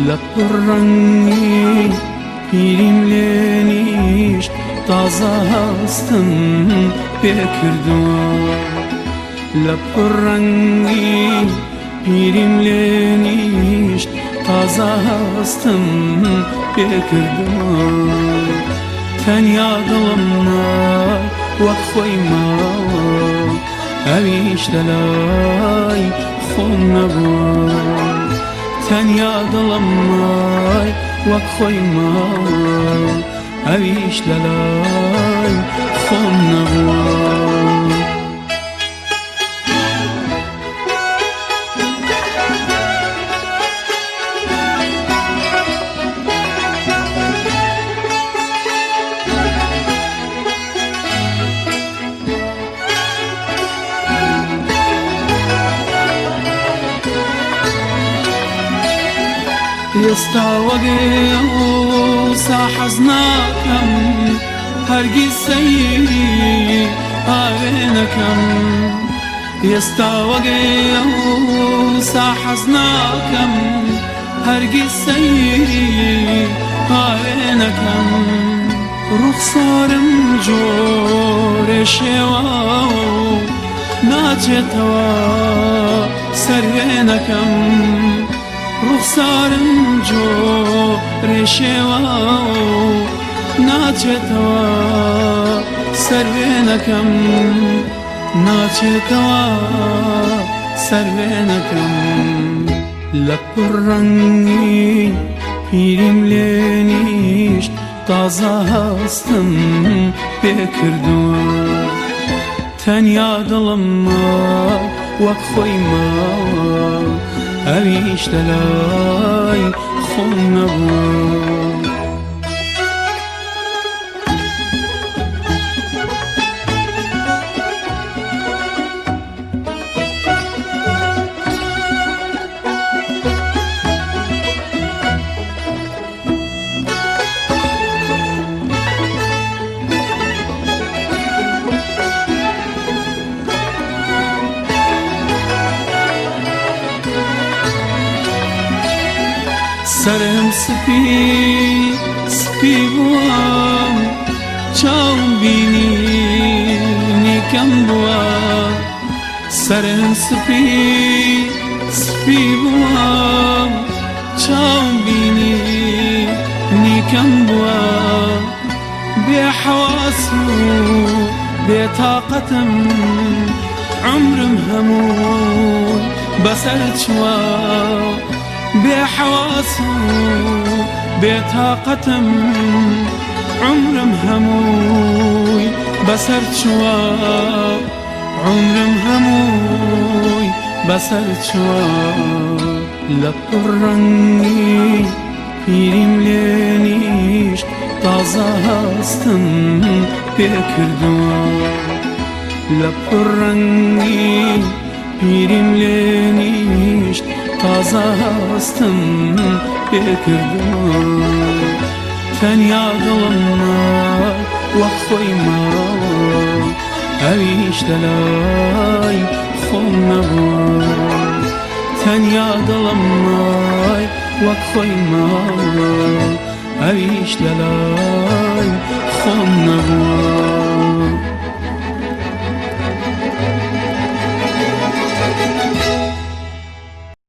لپڕەنگی پیریم لێ نیشت تازە هەستم پێکردووە لپڕەنگی پیریم لێ نیشت تازە هەستم پێکردووە تەنیا دڵم نای وەک خۆی ماوە ئەویش لەلای خۆم نەبووە تەنیا دڵم نای وەک خۆی ماوە ئەویش لەلای خۆم نەبووە ئێستا وەگێسا حەز ناکەم هەرگیز سەیری ئاوێ نەکەم ئێستا وەگێسا حەز ناکەم هەرگیز سەیری ئاوێ نەکەم ڕوخسارم جۆرێ شێوە ناچێتەوە سەروێ نەکەم ڕوخسارم جۆرێ شێوە ناچێتەوە سەروێ نەکەم ناچێتەوە سەروێ نەکەم لەپڕەنگی پیریم لێ نیشت تازە هەستم پێکردووە تەنیا دڵم ماوە وەک خۆی ماوە ئەویش لەلای خۆم نەبووە سرم سپی بووە چاوم بینی کەم بووە سرم سپی بووە چاوم بینی کەم بووە بێ حەواس و بێ تاقەتم عمرم هەموو بەسەر چووە بێ حەواس و بێ تاقەتم عمرم هەمووی بەسەر چووە عمرم هەمووی بەسەر چووە لەپڕەنگی پیریم لێ نیشت تازە هەستم پێکردووە لەپڕەنگی پیریم لێ نیشت تازە هەستم پێکردووە تەنیا دڵم نای وەک خۆی ماوە ئەویش لەلای خۆم نەبووە تەنیا دڵم نای وەک خۆی ماوە ئەویش لەلای خۆم نەبووە